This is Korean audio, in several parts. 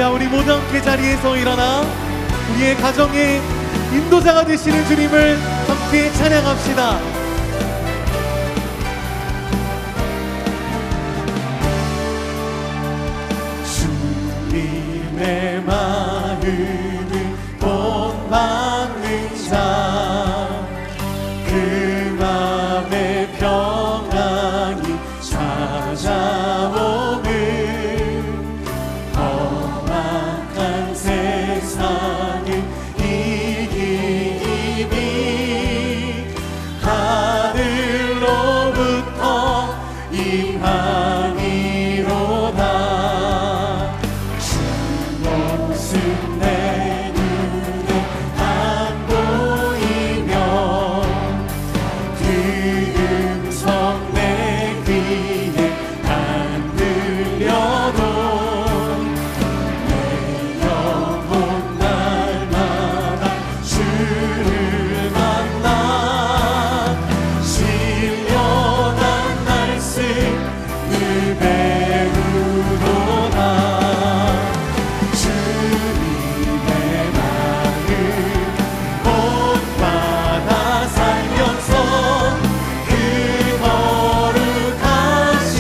자, 우리 모두 함께 자리에서 일어나 우리의 가정의 인도자가 되시는 주님을 함께 찬양합시다. 주님의 마음을 본받는 자, 그 맘에 평안이 찾아오는 험악한 세상을 이기니 하늘로부터 임하니로다. 주 모습 내 눈에 안 보이며 그 음성 내 귀에 안 들려도 내 영혼 날마다 주를 만나 신령한 말씀을 배우도다. 주님의 마음 본받아 살면서 그 거룩하신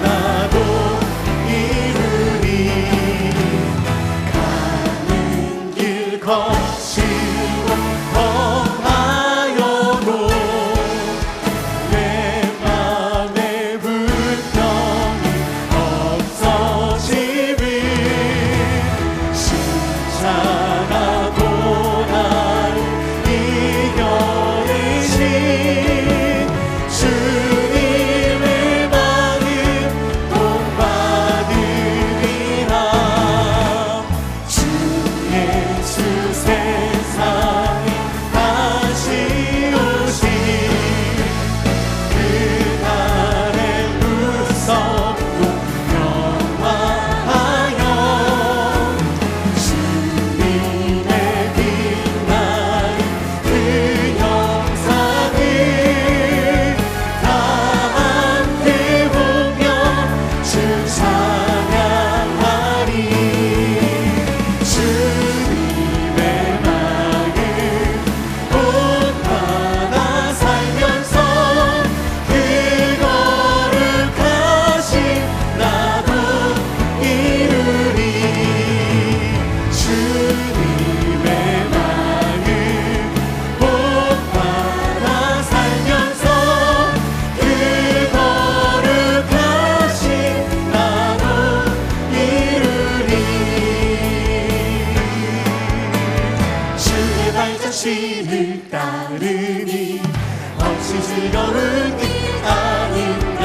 나도 이루리. 가는 길 거칠고 험하여도 내 맘에 불평이 없어지는 십자가 고난을 이겨내신 주님의 마음 본받으리라. 주 예수 세상에 다시 오신 그날의 무섭고 영화하여 주님의 빛나는 그 영상을 다 함께 보며 주 찬양하리. 주님의 마음 본받아 살면서 그 거룩하신 나도 이루리. 주님의 마음 본받아 살면서 그 거룩하신 나도 이루리. 주의 발자취를 따르니 없이 즐거운 일 아닌가.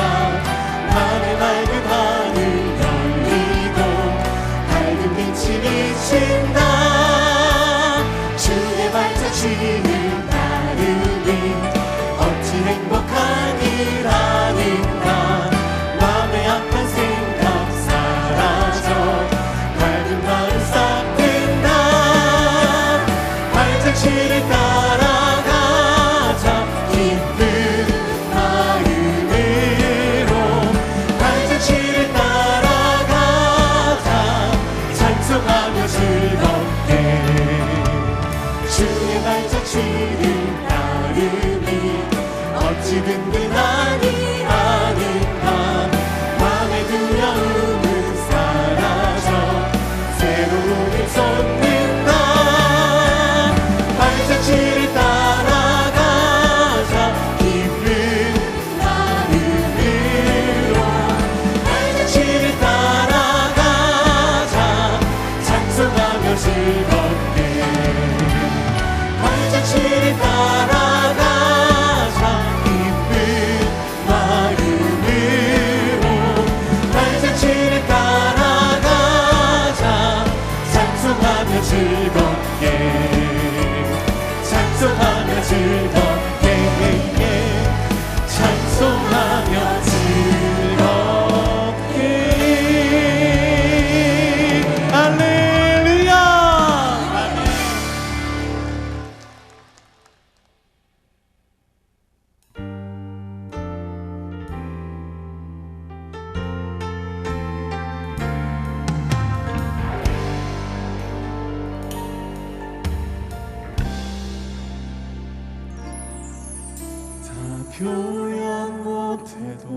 맘의 맑은 하늘 열리고 밝은 빛이 비친다. 주의 발자취를 따르니 어찌 행복한 일 아닌가. 맘의 악한 생각 사라져 밝은 마음 싹 든다. 발자취를 따라가자 기쁜 마음으로. 발자취를 따라가자 찬송하며 즐겁게. 주의 발자취를 따르니 어찌 든든한 일 아닌가. 맘의 두려움은 사라져 새로운 일 솟는다. 발자취를 따라가자 기쁜 마음으로. 발자취를 따라가자 찬송하며 즐겁게. 발자취를 따라가자 기쁜 마음으로. 발자취를 따라가자 찬송하며 즐겁게. 찬송하며 즐겁게. 찬송하며 즐겁게. 할렐루야. 표현 못해도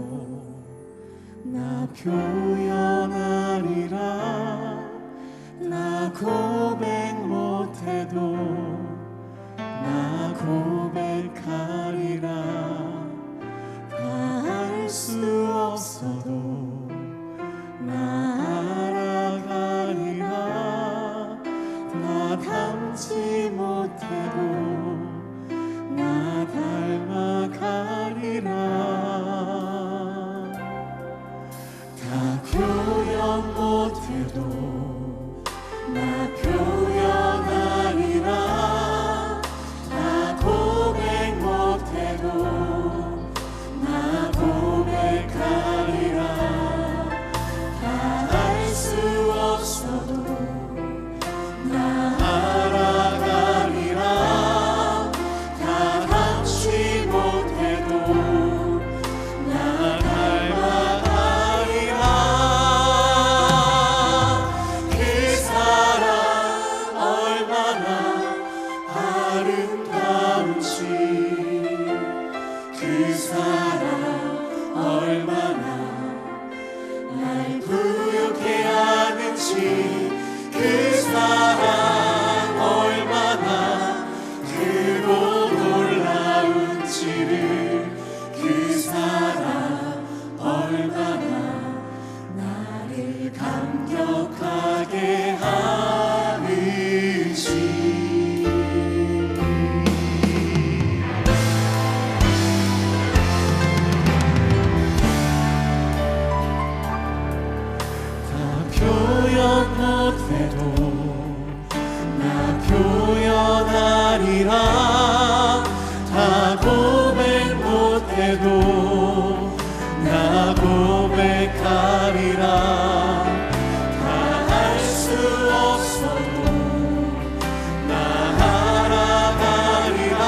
나 표현하리라. 나 고백 못해도 나 고백하리라. 다 알 수 없어도 나 알아가리라. 나 닮지 못해도 나 닮아가리라. 다 표현 못해도 나 표현하리라. 나 고백 못해도 나 고백하리라. 다 알 수 없어도 나 알아가리라. 다 닮지 못해도 나 닮아가리라. 그 사랑 얼마나 아름다운지, 그 사랑 얼마나 날 부욕해 하는지, 그 사랑 얼마나 크고 놀라운지를, 그 사랑 얼마나 나를 감격하게 하는지. 표현 못해도 나 표현하리라. 다 고백 못해도 나 고백하리라. 다 알 수 없어도 나 알아가리라.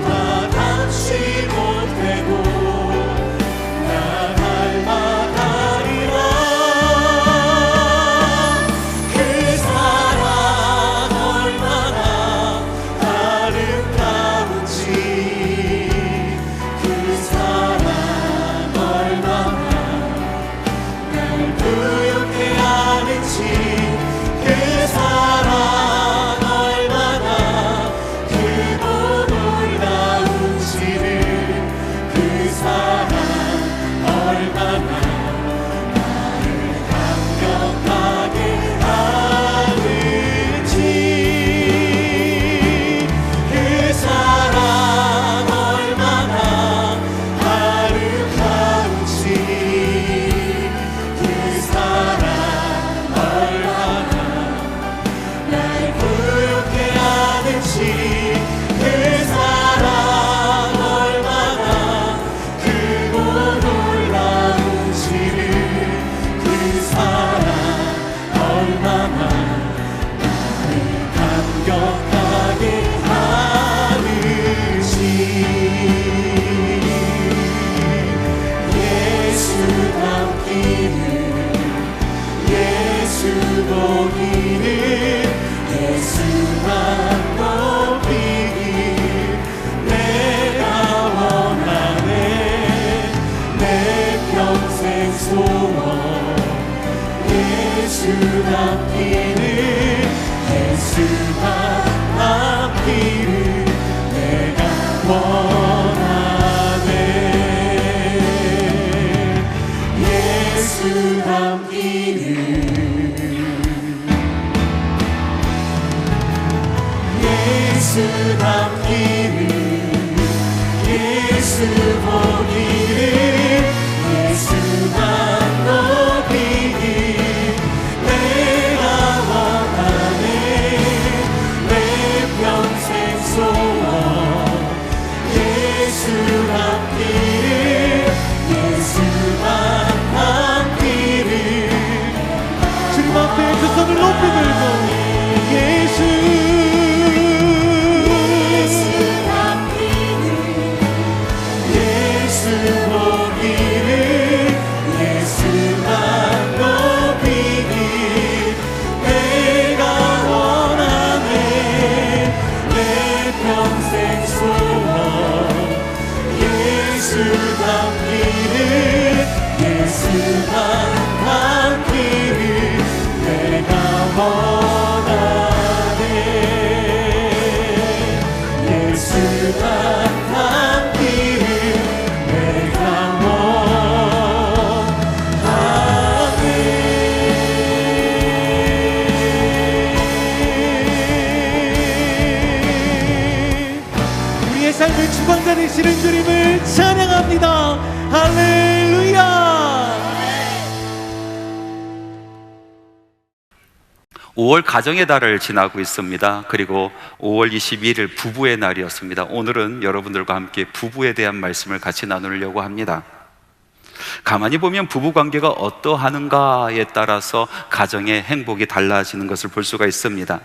다 닮지 못해도 나 닮아가리라. 그 사랑 얼마나 아름다운지, 그 사랑 얼마나 날 부욕해 하는지, 그 사랑 얼마나 크고 놀라운지를, 그 사랑 얼마나 나를 감격하게 하는지, 그 사랑 얼마나 아름다운지, 그 사랑 얼마나 날 부욕해 하는지, 그 사랑 얼마나 크고 놀라운지를, 그 사랑 얼마나 나를 감격하게 하는지. 예수 닮기를, 예수 보기를, 예수만 높이길 내가 원하네. 내 평생 소원 예수 닮기를, 예수만 닮기를 내가 원하네. 예수 닮기를, 예수 닮기를, 예수 보기를, 예수만 높이길 내가 원하네. 내 평생 소원 예수 닮기를, 예수만 닮기를. 주님 앞에 두 손을 높이 들고 예수 닮기를, 예수 원하네. 예수가 단 길을 내가 원하네. 우리의 삶의 주관자 되시는 주님을 찬양합니다. 할렐루야. 5월 가정의 달을 지나고 있습니다. 그리고 5월 22일 부부의 날이었습니다. 오늘은 여러분들과 함께 부부에 대한 말씀을 같이 나누려고 합니다. 가만히 보면 부부관계가 어떠하는가에 따라서 가정의 행복이 달라지는 것을 볼 수가 있습니다.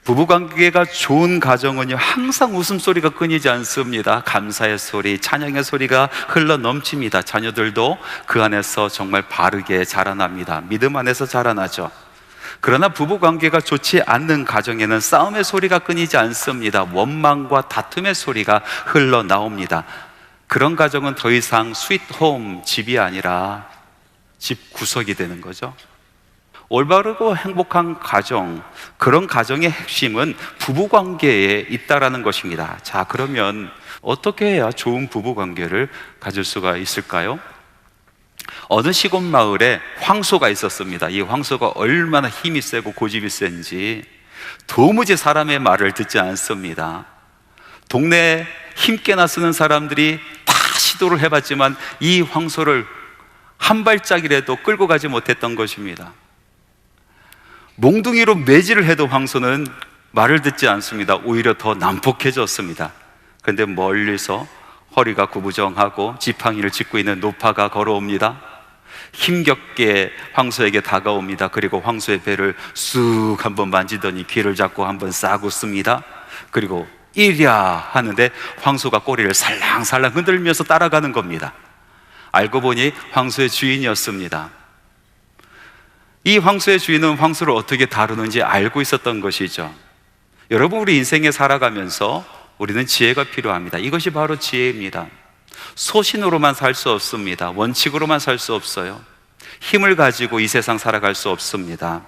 부부관계가 좋은 가정은요, 항상 웃음소리가 끊이지 않습니다. 감사의 소리, 찬양의 소리가 흘러 넘칩니다. 자녀들도 그 안에서 정말 바르게 자라납니다. 믿음 안에서 자라나죠. 그러나 부부관계가 좋지 않는 가정에는 싸움의 소리가 끊이지 않습니다. 원망과 다툼의 소리가 흘러나옵니다. 그런 가정은 더 이상 스윗홈, 집이 아니라 집 구석이 되는 거죠. 올바르고 행복한 가정, 그런 가정의 핵심은 부부관계에 있다라는 것입니다. 자, 그러면 어떻게 해야 좋은 부부관계를 가질 수가 있을까요? 어느 시골 마을에 황소가 있었습니다. 이 황소가 얼마나 힘이 세고 고집이 센지 도무지 사람의 말을 듣지 않습니다. 동네에 힘께나 쓰는 사람들이 다 시도를 해봤지만 이 황소를 한 발짝이라도 끌고 가지 못했던 것입니다. 몽둥이로 매질을 해도 황소는 말을 듣지 않습니다. 오히려 더 난폭해졌습니다. 그런데 멀리서 허리가 구부정하고 지팡이를 짚고 있는 노파가 걸어옵니다. 힘겹게 황소에게 다가옵니다. 그리고 황소의 배를 쑥 한번 만지더니 귀를 잡고 한번 싹 웃습니다. 그리고 이랴 하는데 황소가 꼬리를 살랑살랑 흔들면서 따라가는 겁니다. 알고 보니 황소의 주인이었습니다. 이 황소의 주인은 황소를 어떻게 다루는지 알고 있었던 것이죠. 여러분, 우리 인생에 살아가면서 우리는 지혜가 필요합니다. 이것이 바로 지혜입니다. 소신으로만 살 수 없습니다. 원칙으로만 살 수 없어요. 힘을 가지고 이 세상 살아갈 수 없습니다.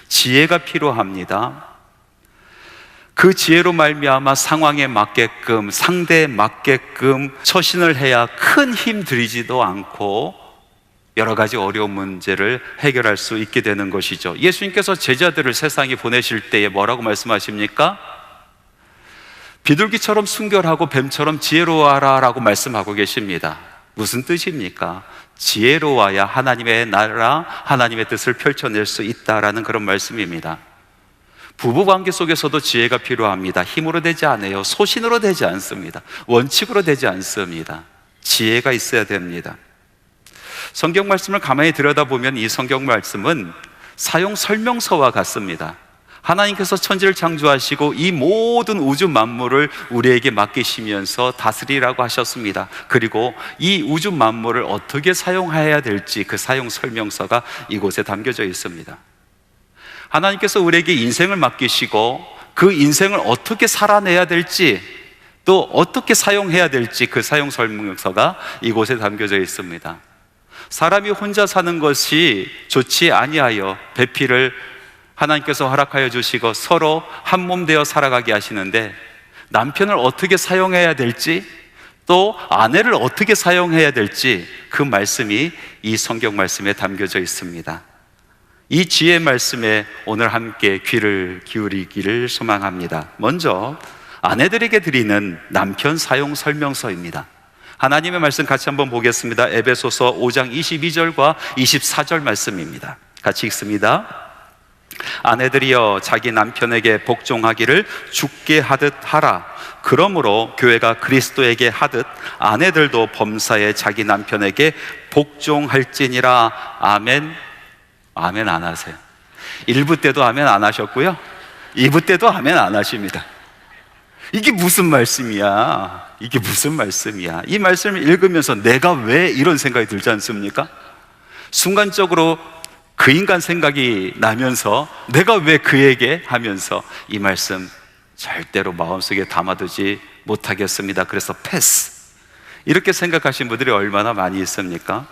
지혜가 필요합니다. 그 지혜로 말미암아 상황에 맞게끔, 상대에 맞게끔 처신을 해야 큰 힘 들이지도 않고 여러 가지 어려운 문제를 해결할 수 있게 되는 것이죠. 예수님께서 제자들을 세상에 보내실 때에 뭐라고 말씀하십니까? 비둘기처럼 순결하고 뱀처럼 지혜로워하라 라고 말씀하고 계십니다. 무슨 뜻입니까? 지혜로워야 하나님의 나라, 하나님의 뜻을 펼쳐낼 수 있다라는 그런 말씀입니다. 부부관계 속에서도 지혜가 필요합니다. 힘으로 되지 않아요. 소신으로 되지 않습니다. 원칙으로 되지 않습니다. 지혜가 있어야 됩니다. 성경 말씀을 가만히 들여다보면 이 성경 말씀은 사용 설명서와 같습니다. 하나님께서 천지를 창조하시고 이 모든 우주 만물을 우리에게 맡기시면서 다스리라고 하셨습니다. 그리고 이 우주 만물을 어떻게 사용해야 될지 그 사용 설명서가 이곳에 담겨져 있습니다. 하나님께서 우리에게 인생을 맡기시고 그 인생을 어떻게 살아내야 될지 또 어떻게 사용해야 될지 그 사용 설명서가 이곳에 담겨져 있습니다. 사람이 혼자 사는 것이 좋지 아니하여 배필을 하나님께서 허락하여 주시고 서로 한 몸 되어 살아가게 하시는데 남편을 어떻게 사용해야 될지 또 아내를 어떻게 사용해야 될지 그 말씀이 이 성경 말씀에 담겨져 있습니다. 이 지혜 말씀에 오늘 함께 귀를 기울이기를 소망합니다. 먼저 아내들에게 드리는 남편 사용 설명서입니다. 하나님의 말씀 같이 한번 보겠습니다. 에베소서 5장 22절과 24절 말씀입니다. 같이 읽습니다. 아내들이여 자기 남편에게 복종하기를 주께 하듯 하라. 그러므로 교회가 그리스도에게 하듯 아내들도 범사에 자기 남편에게 복종할지니라. 아멘. 아멘 안 하세요. 1부 때도 아멘 안 하셨고요 2부 때도 아멘 안 하십니다. 이게 무슨 말씀이야? 이게 무슨 말씀이야? 이 말씀을 읽으면서 내가 왜 이런 생각이 들지 않습니까? 순간적으로 그 인간 생각이 나면서 내가 왜 그에게 하면서 이 말씀 절대로 마음속에 담아두지 못하겠습니다. 그래서 패스. 이렇게 생각하신 분들이 얼마나 많이 있습니까?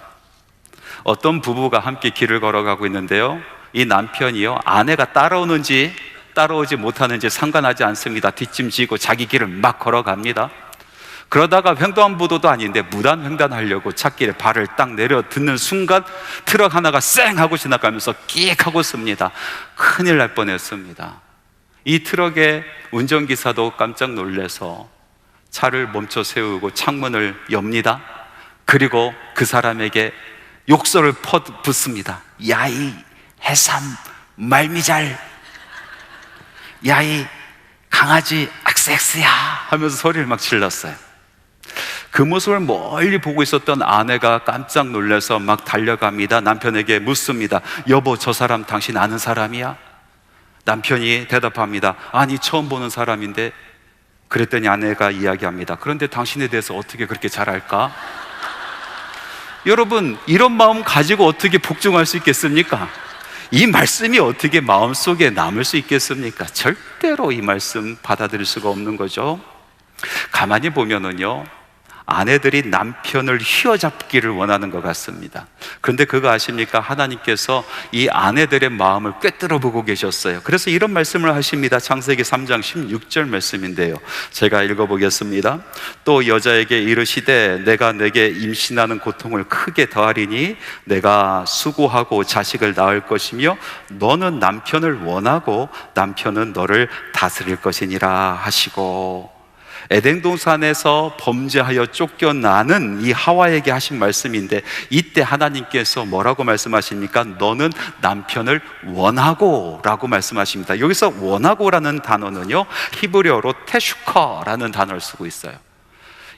어떤 부부가 함께 길을 걸어가고 있는데요, 이 남편이요, 아내가 따라오는지 따라오지 못하는지 상관하지 않습니다. 뒷짐지고 자기 길을 막 걸어갑니다. 그러다가 횡단보도도 아닌데 무단횡단하려고 찻길에 발을 딱 내려 듣는 순간 트럭 하나가 쌩 하고 지나가면서 끼익 하고 씁니다. 큰일 날 뻔했습니다. 이 트럭의 운전기사도 깜짝 놀라서 차를 멈춰 세우고 창문을 엽니다. 그리고 그 사람에게 욕설을 퍼붓습니다. 야이 해삼 말미잘, 야이 강아지 악세엑스야 하면서 소리를 막 질렀어요. 그 모습을 멀리 보고 있었던 아내가 깜짝 놀라서 막 달려갑니다. 남편에게 묻습니다. 여보, 저 사람 당신 아는 사람이야? 남편이 대답합니다. 아니, 처음 보는 사람인데. 그랬더니 아내가 이야기합니다. 그런데 당신에 대해서 어떻게 그렇게 잘 알까? 여러분, 이런 마음 가지고 어떻게 복종할 수 있겠습니까? 이 말씀이 어떻게 마음속에 남을 수 있겠습니까? 절대로 이 말씀 받아들일 수가 없는 거죠. 가만히 보면은요, 아내들이 남편을 휘어잡기를 원하는 것 같습니다. 그런데 그거 아십니까? 하나님께서 이 아내들의 마음을 꿰뚫어 보고 계셨어요. 그래서 이런 말씀을 하십니다. 창세기 3장 16절 말씀인데요, 제가 읽어보겠습니다. 또 여자에게 이르시되 내가 내게 임신하는 고통을 크게 더하리니 내가 수고하고 자식을 낳을 것이며 너는 남편을 원하고 남편은 너를 다스릴 것이니라 하시고, 에덴 동산에서 범죄하여 쫓겨나는 이 하와에게 하신 말씀인데, 이때 하나님께서 뭐라고 말씀하십니까? 너는 남편을 원하고 라고 말씀하십니다. 여기서 원하고라는 단어는요, 히브리어로 테슈커라는 단어를 쓰고 있어요.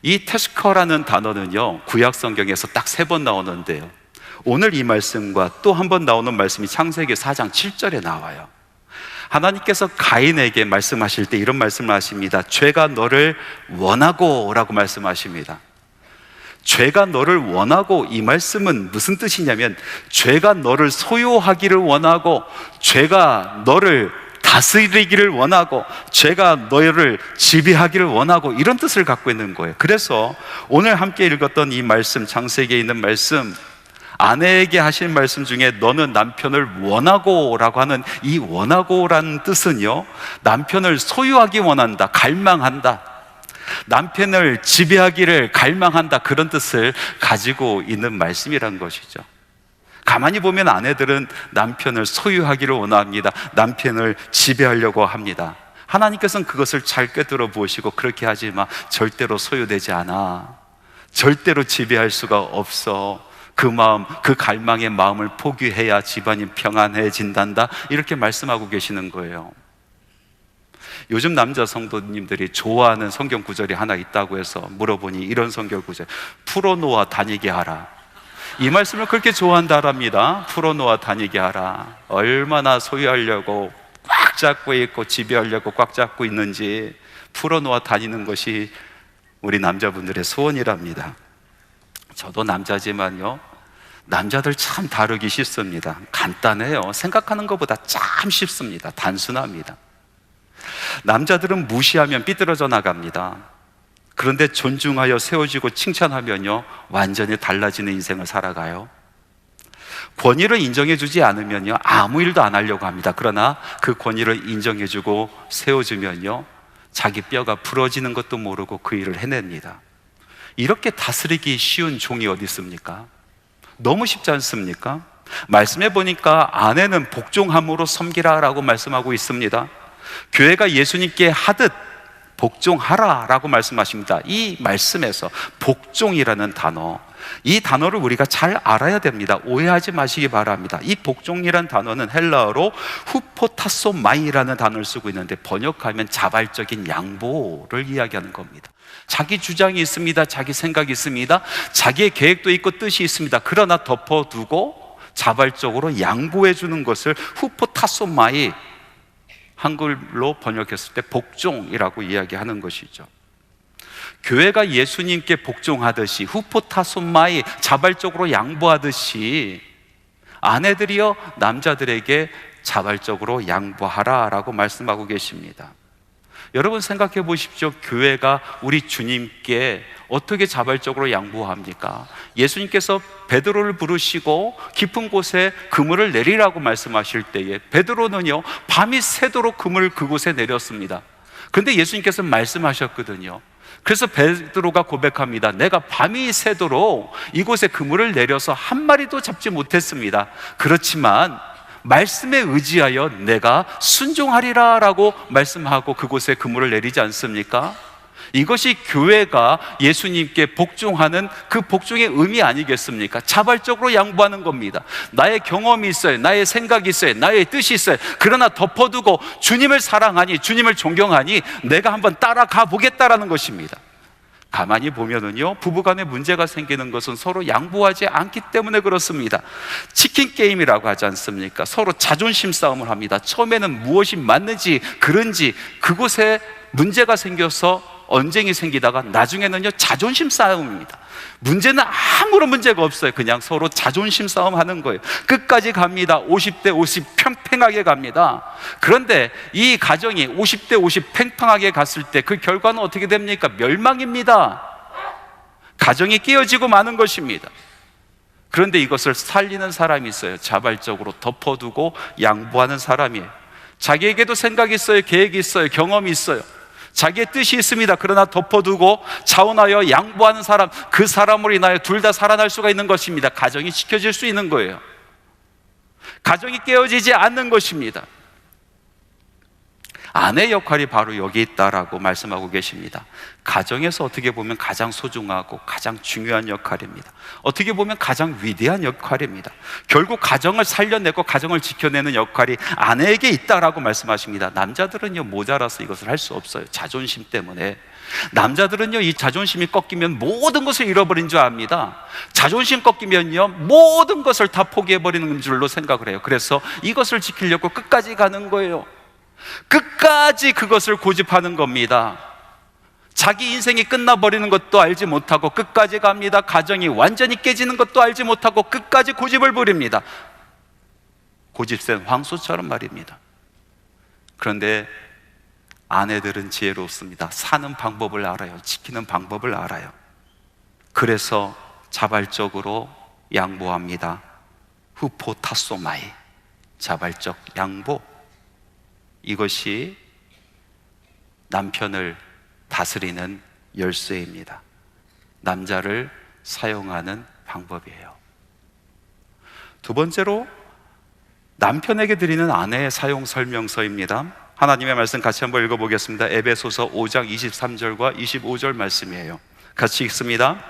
이 테슈커라는 단어는요, 구약 성경에서 딱 3번 나오는데요, 오늘 이 말씀과 또 한 번 나오는 말씀이 창세기 4장 7절에 나와요. 하나님께서 가인에게 말씀하실 때 이런 말씀을 하십니다. 죄가 너를 원하고 라고 말씀하십니다. 죄가 너를 원하고, 이 말씀은 무슨 뜻이냐면 죄가 너를 소유하기를 원하고, 죄가 너를 다스리기를 원하고, 죄가 너를 지배하기를 원하고, 이런 뜻을 갖고 있는 거예요. 그래서 오늘 함께 읽었던 이 말씀, 창세기에 있는 말씀, 아내에게 하신 말씀 중에 너는 남편을 원하고 라고 하는 이 원하고라는 뜻은요, 남편을 소유하기 원한다, 갈망한다, 남편을 지배하기를 갈망한다, 그런 뜻을 가지고 있는 말씀이란 것이죠. 가만히 보면 아내들은 남편을 소유하기를 원합니다. 남편을 지배하려고 합니다. 하나님께서는 그것을 잘 꿰뚫어 보시고 그렇게 하지 마, 절대로 소유되지 않아, 절대로 지배할 수가 없어, 그 마음, 그 갈망의 마음을 포기해야 집안이 평안해진단다, 이렇게 말씀하고 계시는 거예요. 요즘 남자 성도님들이 좋아하는 성경 구절이 하나 있다고 해서 물어보니 이런 성경 구절, 풀어놓아 다니게 하라, 이 말씀을 그렇게 좋아한다랍니다. 풀어놓아 다니게 하라. 얼마나 소유하려고 꽉 잡고 있고 지배하려고 꽉 잡고 있는지 풀어놓아 다니는 것이 우리 남자분들의 소원이랍니다. 저도 남자지만요, 남자들 참 다루기 쉽습니다. 간단해요. 생각하는 것보다 참 쉽습니다. 단순합니다. 남자들은 무시하면 삐뚤어져 나갑니다. 그런데 존중하여 세워지고 칭찬하면요, 완전히 달라지는 인생을 살아가요. 권위를 인정해주지 않으면요, 아무 일도 안 하려고 합니다. 그러나 그 권위를 인정해주고 세워주면요, 자기 뼈가 부러지는 것도 모르고 그 일을 해냅니다. 이렇게 다스리기 쉬운 종이 어디 있습니까? 너무 쉽지 않습니까? 말씀해 보니까 아내는 복종함으로 섬기라라고 말씀하고 있습니다. 교회가 예수님께 하듯 복종하라 라고 말씀하십니다. 이 말씀에서 복종이라는 단어, 이 단어를 우리가 잘 알아야 됩니다. 오해하지 마시기 바랍니다. 이 복종이라는 단어는 헬라어로 후포타소마이라는 단어를 쓰고 있는데, 번역하면 자발적인 양보를 이야기하는 겁니다. 자기 주장이 있습니다. 자기 생각이 있습니다. 자기의 계획도 있고 뜻이 있습니다. 그러나 덮어두고 자발적으로 양보해 주는 것을 후포타소마이, 한글로 번역했을 때 복종이라고 이야기하는 것이죠. 교회가 예수님께 복종하듯이, 후포타소마이, 자발적으로 양보하듯이 아내들이여 남자들에게 자발적으로 양보하라 라고 말씀하고 계십니다. 여러분 생각해 보십시오. 교회가 우리 주님께 어떻게 자발적으로 양보합니까? 예수님께서 베드로를 부르시고 깊은 곳에 그물을 내리라고 말씀하실 때에 베드로는요, 밤이 새도록 그물 그곳에 내렸습니다. 그런데 예수님께서 말씀하셨거든요. 그래서 베드로가 고백합니다. 내가 밤이 새도록 이곳에 그물을 내려서 한 마리도 잡지 못했습니다. 그렇지만 말씀에 의지하여 내가 순종하리라 라고 말씀하고 그곳에 그물을 내리지 않습니까? 이것이 교회가 예수님께 복종하는 그 복종의 의미 아니겠습니까? 자발적으로 양보하는 겁니다. 나의 경험이 있어요, 나의 생각이 있어요, 나의 뜻이 있어요. 그러나 덮어두고 주님을 사랑하니, 주님을 존경하니 내가 한번 따라가 보겠다라는 것입니다. 가만히 보면은요, 부부간에 문제가 생기는 것은 서로 양보하지 않기 때문에 그렇습니다. 치킨 게임이라고 하지 않습니까? 서로 자존심 싸움을 합니다. 처음에는 무엇이 맞는지 그런지 그곳에 문제가 생겨서 언쟁이 생기다가 나중에는요, 자존심 싸움입니다. 문제는 아무런 문제가 없어요. 그냥 서로 자존심 싸움 하는 거예요. 끝까지 갑니다. 50대 50 팽팽하게 갑니다. 그런데 이 가정이 50대 50 팽팽하게 갔을 때 그 결과는 어떻게 됩니까? 멸망입니다. 가정이 깨어지고 마는 것입니다. 그런데 이것을 살리는 사람이 있어요. 자발적으로 덮어두고 양보하는 사람이에요. 자기에게도 생각이 있어요, 계획이 있어요, 경험이 있어요, 자기의 뜻이 있습니다. 그러나 덮어두고 자원하여 양보하는 사람, 그 사람으로 인하여 둘 다 살아날 수가 있는 것입니다. 가정이 지켜질 수 있는 거예요. 가정이 깨어지지 않는 것입니다. 아내의 역할이 바로 여기 있다라고 말씀하고 계십니다. 가정에서 어떻게 보면 가장 소중하고 가장 중요한 역할입니다. 어떻게 보면 가장 위대한 역할입니다. 결국 가정을 살려내고 가정을 지켜내는 역할이 아내에게 있다라고 말씀하십니다. 남자들은요, 모자라서 이것을 할 수 없어요. 자존심 때문에. 남자들은요, 이 자존심이 꺾이면 모든 것을 잃어버린 줄 압니다. 자존심 꺾이면요, 모든 것을 다 포기해버리는 줄로 생각을 해요. 그래서 이것을 지키려고 끝까지 가는 거예요. 끝까지 그것을 고집하는 겁니다. 자기 인생이 끝나버리는 것도 알지 못하고 끝까지 갑니다. 가정이 완전히 깨지는 것도 알지 못하고 끝까지 고집을 부립니다. 고집센 황소처럼 말입니다. 그런데 아내들은 지혜롭습니다. 사는 방법을 알아요. 지키는 방법을 알아요. 그래서 자발적으로 양보합니다. 후포타소마이, 자발적 양보. 이것이 남편을 다스리는 열쇠입니다. 남자를 사용하는 방법이에요. 두 번째로 남편에게 드리는 아내의 사용 설명서입니다. 하나님의 말씀 같이 한번 읽어보겠습니다. 에베소서 5장 23절과 25절 말씀이에요. 같이 읽습니다.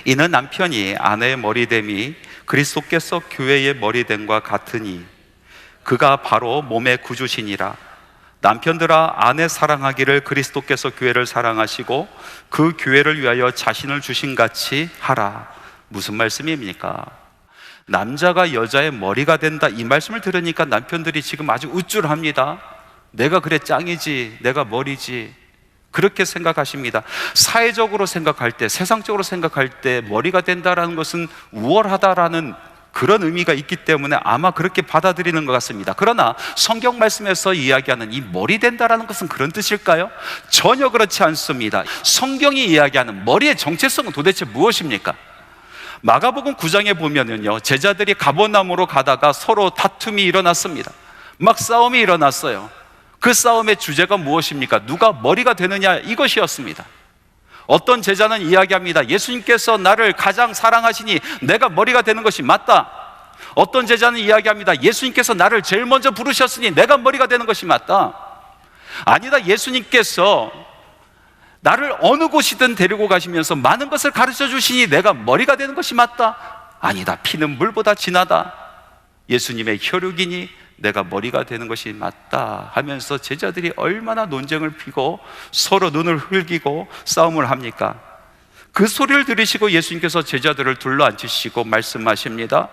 이는 남편이 아내의 머리됨이 그리스도께서 교회의 머리됨과 같으니 그가 바로 몸의 구주시니라. 남편들아, 아내 사랑하기를 그리스도께서 교회를 사랑하시고 그 교회를 위하여 자신을 주신 같이 하라. 무슨 말씀입니까? 남자가 여자의 머리가 된다, 이 말씀을 들으니까 남편들이 지금 아주 우쭐합니다. 내가 그래 짱이지, 내가 머리지, 그렇게 생각하십니다. 사회적으로 생각할 때, 세상적으로 생각할 때 머리가 된다라는 것은 우월하다라는 그런 의미가 있기 때문에 아마 그렇게 받아들이는 것 같습니다. 그러나 성경 말씀에서 이야기하는 이 머리 된다라는 것은 그런 뜻일까요? 전혀 그렇지 않습니다. 성경이 이야기하는 머리의 정체성은 도대체 무엇입니까? 마가복음 9장에 보면은요, 제자들이 가버나움으로 가다가 서로 다툼이 일어났습니다. 막 싸움이 일어났어요. 그 싸움의 주제가 무엇입니까? 누가 머리가 되느냐, 이것이었습니다. 어떤 제자는 이야기합니다. 예수님께서 나를 가장 사랑하시니 내가 머리가 되는 것이 맞다. 어떤 제자는 이야기합니다. 예수님께서 나를 제일 먼저 부르셨으니 내가 머리가 되는 것이 맞다. 아니다, 예수님께서 나를 어느 곳이든 데리고 가시면서 많은 것을 가르쳐 주시니 내가 머리가 되는 것이 맞다. 아니다, 피는 물보다 진하다. 예수님의 혈육이니 내가 머리가 되는 것이 맞다 하면서 제자들이 얼마나 논쟁을 피고 서로 눈을 흘기고 싸움을 합니까? 그 소리를 들으시고 예수님께서 제자들을 둘러앉히시고 말씀하십니다.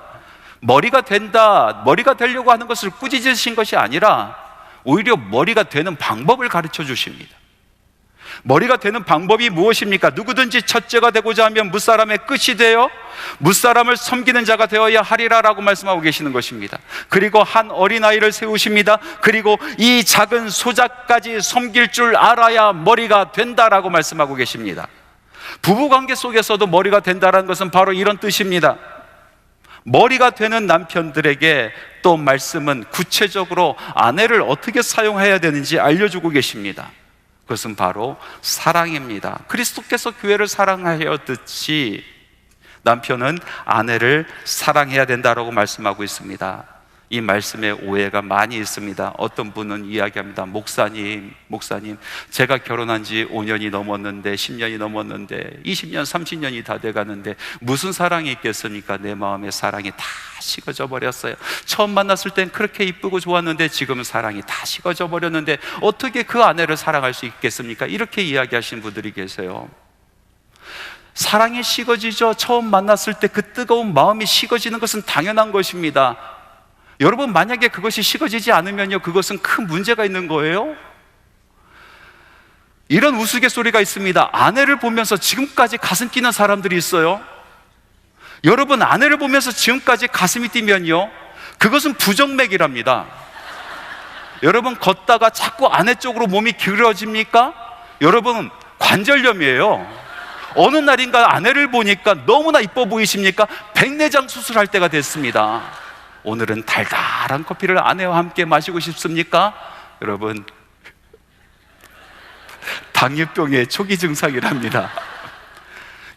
머리가 된다, 머리가 되려고 하는 것을 꾸짖으신 것이 아니라 오히려 머리가 되는 방법을 가르쳐 주십니다. 머리가 되는 방법이 무엇입니까? 누구든지 첫째가 되고자 하면 무사람의 끝이 되어 무사람을 섬기는 자가 되어야 하리라라고 말씀하고 계시는 것입니다. 그리고 한 어린아이를 세우십니다. 그리고 이 작은 소자까지 섬길 줄 알아야 머리가 된다라고 말씀하고 계십니다. 부부관계 속에서도 머리가 된다는 것은 바로 이런 뜻입니다. 머리가 되는 남편들에게 또 말씀은 구체적으로 아내를 어떻게 사용해야 되는지 알려주고 계십니다. 그것은 바로 사랑입니다. 그리스도께서 교회를 사랑하였듯이 남편은 아내를 사랑해야 된다라고 말씀하고 있습니다. 이 말씀에 오해가 많이 있습니다. 어떤 분은 이야기합니다. 목사님, 제가 결혼한 지 5년이 넘었는데 10년이 넘었는데 20년, 30년이 다 돼가는데 무슨 사랑이 있겠습니까? 내 마음의 사랑이 다 식어져 버렸어요. 처음 만났을 땐 그렇게 이쁘고 좋았는데 지금은 사랑이 다 식어져 버렸는데 어떻게 그 아내를 사랑할 수 있겠습니까? 이렇게 이야기하시는 분들이 계세요. 사랑이 식어지죠. 처음 만났을 때 그 뜨거운 마음이 식어지는 것은 당연한 것입니다. 여러분, 만약에 그것이 식어지지 않으면요, 그것은 큰 문제가 있는 거예요. 이런 우스갯소리가 있습니다. 아내를 보면서 지금까지 가슴 뛰는 사람들이 있어요. 여러분, 아내를 보면서 지금까지 가슴이 뛰면요, 그것은 부정맥이랍니다. 여러분, 걷다가 자꾸 아내 쪽으로 몸이 기울어집니까? 여러분, 관절염이에요. 어느 날인가 아내를 보니까 너무나 이뻐 보이십니까? 백내장 수술할 때가 됐습니다. 오늘은 달달한 커피를 아내와 함께 마시고 싶습니까? 여러분, 당뇨병의 초기 증상이랍니다.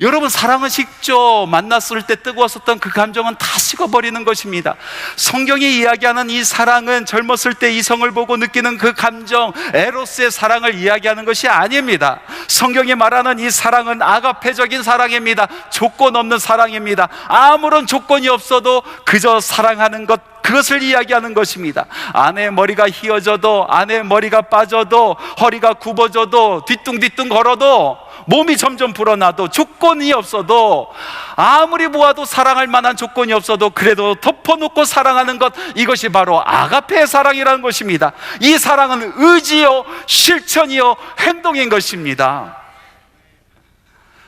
여러분, 사랑은 식죠. 만났을 때 뜨거웠었던 그 감정은 다 식어버리는 것입니다. 성경이 이야기하는 이 사랑은 젊었을 때 이성을 보고 느끼는 그 감정, 에로스의 사랑을 이야기하는 것이 아닙니다. 성경이 말하는 이 사랑은 아가페적인 사랑입니다. 조건 없는 사랑입니다. 아무런 조건이 없어도 그저 사랑하는 것, 그것을 이야기하는 것입니다. 아내의 머리가 휘어져도, 아내의 머리가 빠져도, 허리가 굽어져도, 뒤뚱뒤뚱 걸어도, 몸이 점점 불어나도, 조건이 없어도, 아무리 모아도 사랑할 만한 조건이 없어도 그래도 덮어놓고 사랑하는 것, 이것이 바로 아가페의 사랑이라는 것입니다. 이 사랑은 의지요, 실천이요, 행동인 것입니다.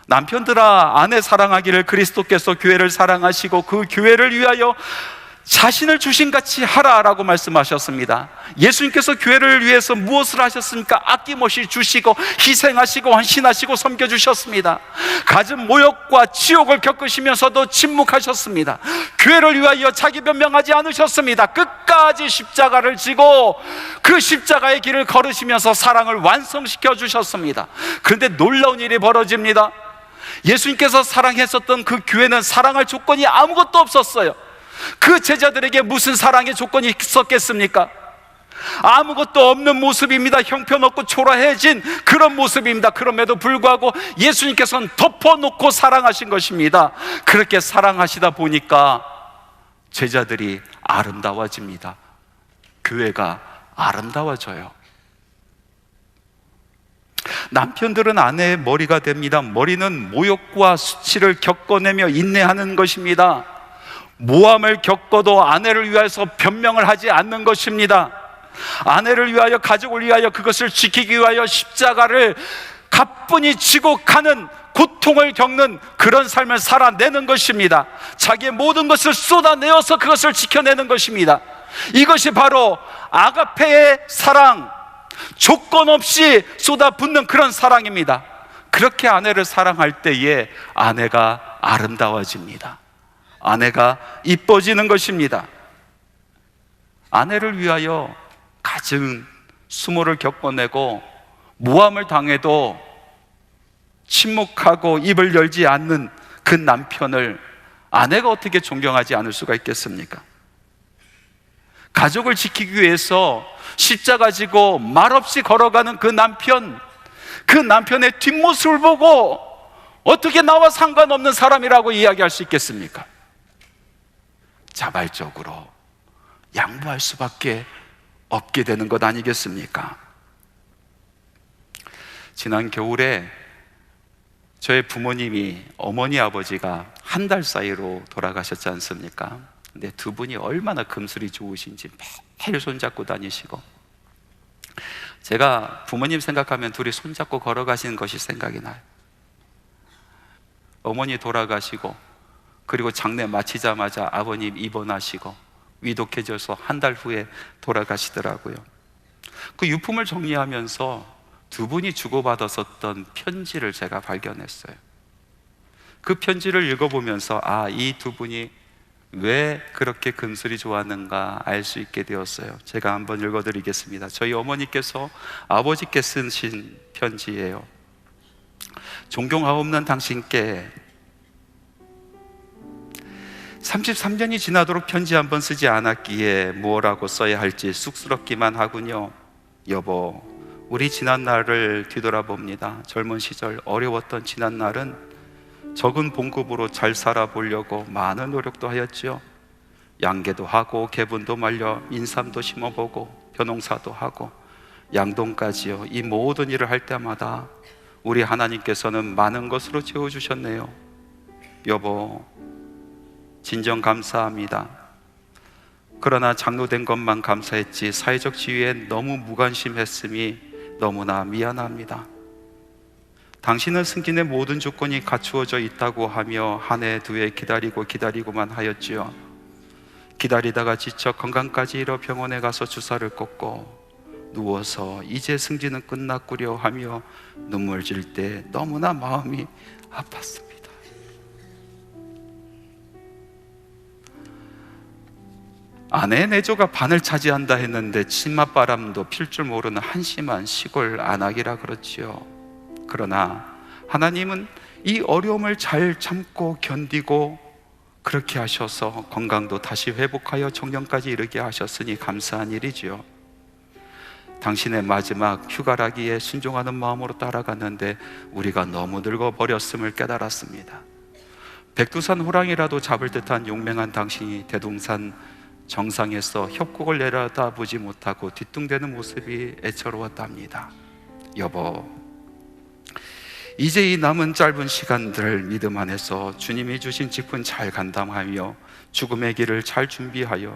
남편들아, 아내 사랑하기를 그리스도께서 교회를 사랑하시고 그 교회를 위하여 자신을 주신같이 하라라고 말씀하셨습니다. 예수님께서 교회를 위해서 무엇을 하셨습니까? 아낌없이 주시고 희생하시고 헌신하시고 섬겨주셨습니다. 갖은 모욕과 치욕을 겪으시면서도 침묵하셨습니다. 교회를 위하여 자기 변명하지 않으셨습니다. 끝까지 십자가를 지고 그 십자가의 길을 걸으시면서 사랑을 완성시켜 주셨습니다. 그런데 놀라운 일이 벌어집니다. 예수님께서 사랑했었던 그 교회는 사랑할 조건이 아무것도 없었어요. 그 제자들에게 무슨 사랑의 조건이 있었겠습니까? 아무것도 없는 모습입니다. 형편없고 초라해진 그런 모습입니다. 그럼에도 불구하고 예수님께서는 덮어놓고 사랑하신 것입니다. 그렇게 사랑하시다 보니까 제자들이 아름다워집니다. 교회가 아름다워져요. 남편들은 아내의 머리가 됩니다. 머리는 모욕과 수치를 겪어내며 인내하는 것입니다. 모함을 겪어도 아내를 위해서 변명을 하지 않는 것입니다. 아내를 위하여, 가족을 위하여, 그것을 지키기 위하여 십자가를 가뿐히 지고 가는, 고통을 겪는 그런 삶을 살아내는 것입니다. 자기의 모든 것을 쏟아내어서 그것을 지켜내는 것입니다. 이것이 바로 아가페의 사랑, 조건 없이 쏟아붓는 그런 사랑입니다. 그렇게 아내를 사랑할 때에 아내가 아름다워집니다. 아내가 이뻐지는 것입니다. 아내를 위하여 갖은 수모를 겪어내고 모함을 당해도 침묵하고 입을 열지 않는 그 남편을 아내가 어떻게 존경하지 않을 수가 있겠습니까? 가족을 지키기 위해서 십자가 지고 말없이 걸어가는 그 남편, 그 남편의 뒷모습을 보고 어떻게 나와 상관없는 사람이라고 이야기할 수 있겠습니까? 자발적으로 양보할 수밖에 없게 되는 것 아니겠습니까? 지난 겨울에 저의 부모님이, 어머니 아버지가 한 달 사이로 돌아가셨지 않습니까? 근데 두 분이 얼마나 금슬이 좋으신지 매일 손잡고 다니시고, 제가 부모님 생각하면 둘이 손잡고 걸어가시는 것이 생각이 나요. 어머니 돌아가시고, 그리고 장례 마치자마자 아버님 입원하시고 위독해져서 한 달 후에 돌아가시더라고요. 그 유품을 정리하면서 두 분이 주고받았었던 편지를 제가 발견했어요. 그 편지를 읽어보면서 이 두 분이 왜 그렇게 금슬이 좋아하는가 알 수 있게 되었어요. 제가 한번 읽어드리겠습니다. 저희 어머니께서 아버지께 쓰신 편지예요. 존경하옵는 당신께 33년이 지나도록 편지 한 번 쓰지 않았기에 무엇라고 써야 할지 쑥스럽기만 하군요. 여보, 우리 지난 날을 뒤돌아봅니다. 젊은 시절 어려웠던 지난 날은 적은 봉급으로 잘 살아보려고 많은 노력도 하였지요. 양계도 하고 개분도 말려 인삼도 심어보고 벼농사도 하고 양동까지요. 이 모든 일을 할 때마다 우리 하나님께서는 많은 것으로 채워주셨네요. 여보, 진정 감사합니다. 그러나 장로된 것만 감사했지 사회적 지위에 너무 무관심했음이 너무나 미안합니다. 당신은 승진의 모든 조건이 갖추어져 있다고 하며 한 해 두 해 기다리고만 하였지요. 기다리다가 지쳐 건강까지 잃어 병원에 가서 주사를 꽂고 누워서 이제 승진은 끝났구려 하며 눈물 질 때 너무나 마음이 아팠습니다. 아내의 내조가 반을 차지한다 했는데 치맛바람도 필 줄 모르는 한심한 시골 안악이라 그렇지요. 그러나 하나님은 이 어려움을 잘 참고 견디고 그렇게 하셔서 건강도 다시 회복하여 정년까지 이르게 하셨으니 감사한 일이지요. 당신의 마지막 휴가라기에 순종하는 마음으로 따라갔는데 우리가 너무 늙어버렸음을 깨달았습니다. 백두산 호랑이라도 잡을 듯한 용맹한 당신이 대동산 정상에서 협곡을 내려다보지 못하고 뒤뚱대는 모습이 애처로웠답니다. 여보, 이제 이 남은 짧은 시간들을 믿음 안에서 주님이 주신 직분 잘 감당하며 죽음의 길을 잘 준비하여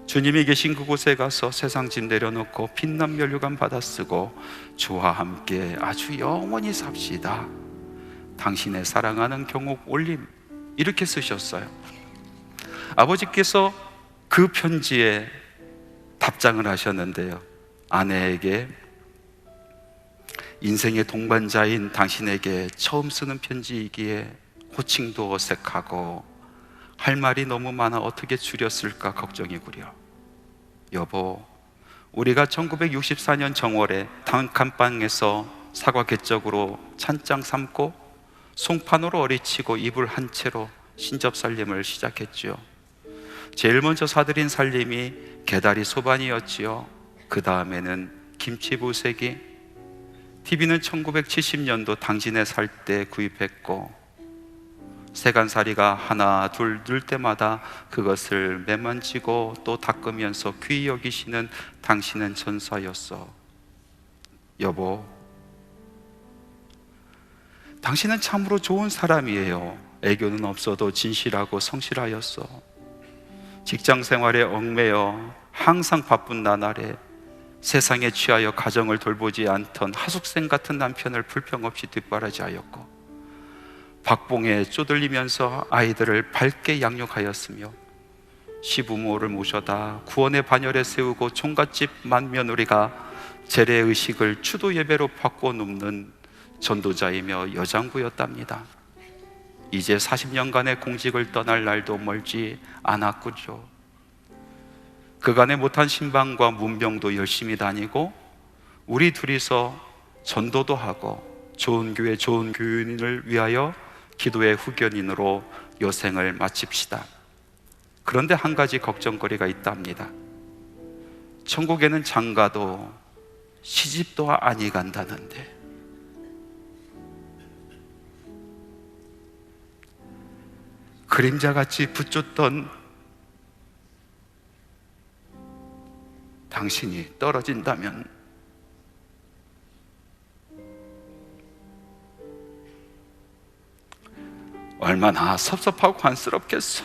주님이 계신 그곳에 가서 세상 짐 내려놓고 빛난 면류관 받아 쓰고 주와 함께 아주 영원히 삽시다. 당신의 사랑하는 경옥 올림, 이렇게 쓰셨어요. 아버지께서 그 편지에 답장을 하셨는데요, 아내에게 인생의 동반자인 당신에게 처음 쓰는 편지이기에 호칭도 어색하고 할 말이 너무 많아 어떻게 줄였을까 걱정이구려. 여보, 우리가 1964년 정월에 단칸방에서 사과 개적으로 찬장 삶고 송판으로 어리치고 이불 한 채로 신접살림을 시작했지요. 제일 먼저 사들인 살림이 개다리 소반이었지요. 그 다음에는 김치부세기, TV는 1970년도 당신의 살 때 구입했고 세간살이가 하나 둘 늘 때마다 그것을 매만지고 또 닦으면서 귀히 여기시는 당신은 천사였어. 여보, 당신은 참으로 좋은 사람이에요. 애교는 없어도 진실하고 성실하였어. 직장 생활에 얽매여 항상 바쁜 나날에 세상에 취하여 가정을 돌보지 않던 하숙생 같은 남편을 불평 없이 뒷바라지하였고 박봉에 쪼들리면서 아이들을 밝게 양육하였으며 시부모를 모셔다 구원의 반열에 세우고 총갓집 맏며느리가 재래의식을 추도 예배로 바꿔 눕는 전도자이며 여장부였답니다. 이제 40년간의 공직을 떠날 날도 멀지 않았구죠. 그간에 못한 신방과 문병도 열심히 다니고 우리 둘이서 전도도 하고 좋은 교회 좋은 교인을 위하여 기도의 후견인으로 여생을 마칩시다. 그런데 한 가지 걱정거리가 있답니다. 천국에는 장가도 시집도 아니 간다는데 그림자같이 붙었던 당신이 떨어진다면 얼마나 섭섭하고 안쓰럽겠어.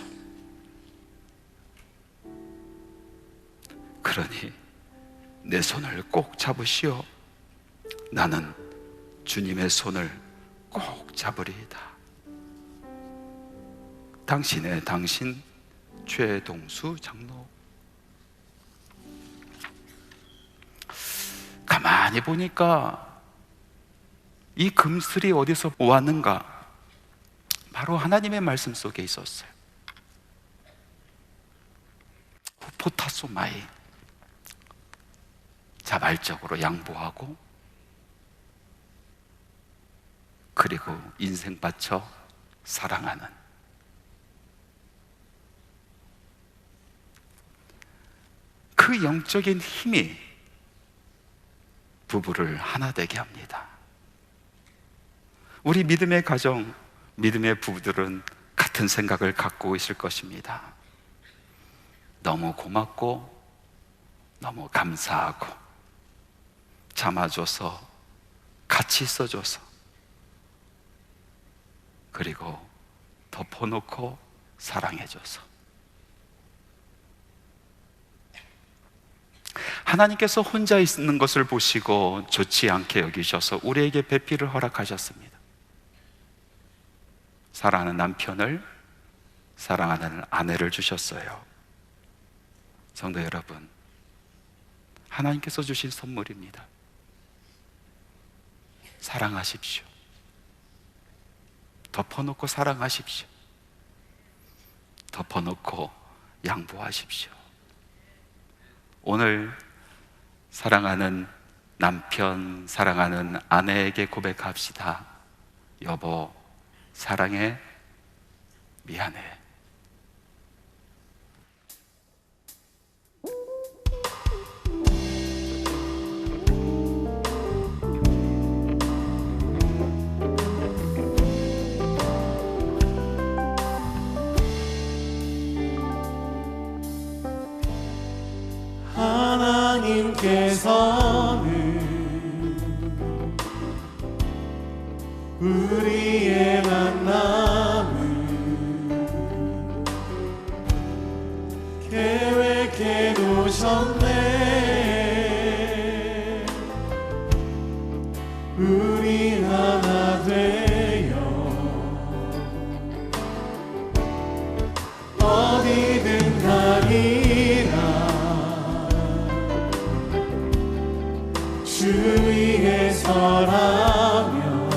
그러니 내 손을 꼭 잡으시오. 나는 주님의 손을 꼭 잡으리이다. 당신의 당신 최동수 장로. 가만히 보니까 이 금슬이 어디서 왔는가? 바로 하나님의 말씀 속에 있었어요. 포타소마이, 자발적으로 양보하고 그리고 인생 바쳐 사랑하는, 그 영적인 힘이 부부를 하나 되게 합니다. 우리 믿음의 가정, 믿음의 부부들은 같은 생각을 갖고 있을 것입니다. 너무 고맙고 너무 감사하고 참아줘서, 같이 있어줘서, 그리고 덮어놓고 사랑해줘서. 하나님께서 혼자 있는 것을 보시고 좋지 않게 여기셔서 우리에게 배필을 허락하셨습니다. 사랑하는 남편을, 사랑하는 아내를 주셨어요. 성도 여러분, 하나님께서 주신 선물입니다. 사랑하십시오. 덮어놓고 사랑하십시오. 덮어놓고 양보하십시오. 오늘 사랑하는 남편, 사랑하는 아내에게 고백합시다. 여보, 사랑해, 미안해. 하나님께서는 우리의 만남을 계획해 놓으셨네. 우리 하나 되어 어디든 가리라. 주 위에 서라면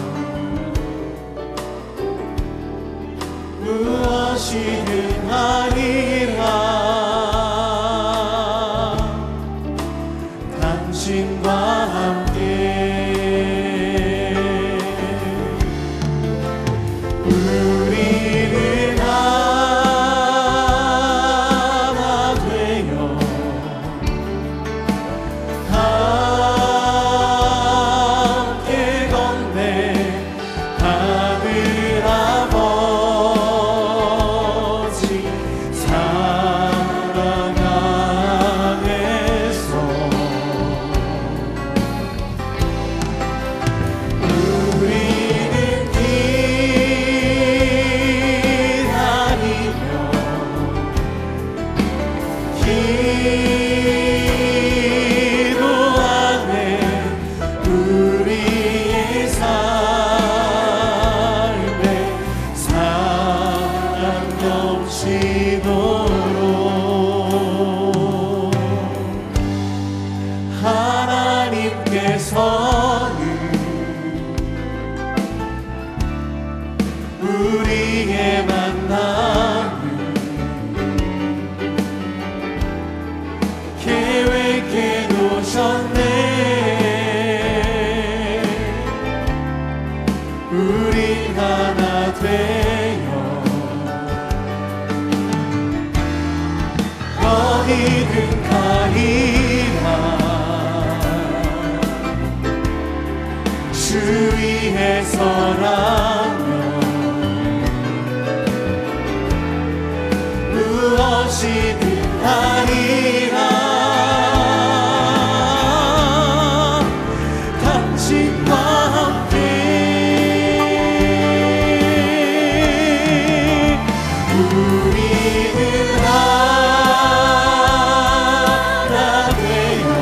무엇이든 하리라. 당신과 함께 우리는 하나 되어 함께 건네 하늘 아버지 사랑 안에서 우리는 기도하네. 우리의 삶에 사랑 넘치도록. 하나님께서는 우리의 만남을 계획해 놓으셨네. 우리 하나 되어 어디든 가리라. 주 위에 서라면 무엇이든 하리라. 당신과 함께 우리는 하나 되어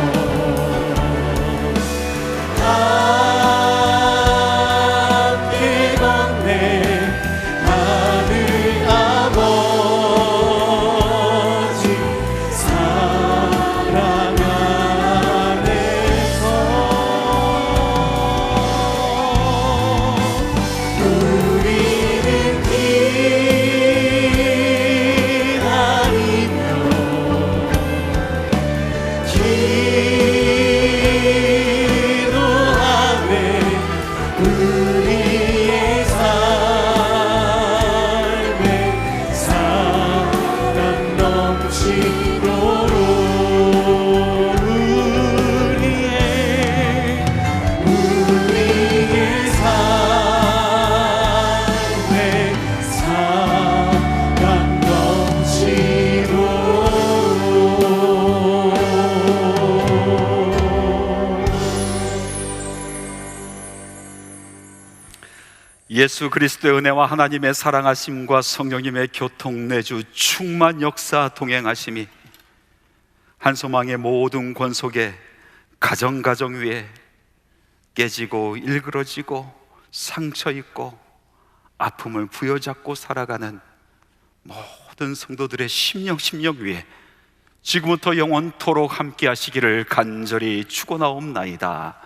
예수 그리스도의 은혜와 하나님의 사랑하심과 성령님의 교통내주 충만 역사 동행하심이 한소망의 모든 권속에 가정 위에 깨지고 일그러지고 상처 입고 아픔을 부여잡고 살아가는 모든 성도들의 심령 위에 지금부터 영원토록 함께 하시기를 간절히 축원하옵나이다.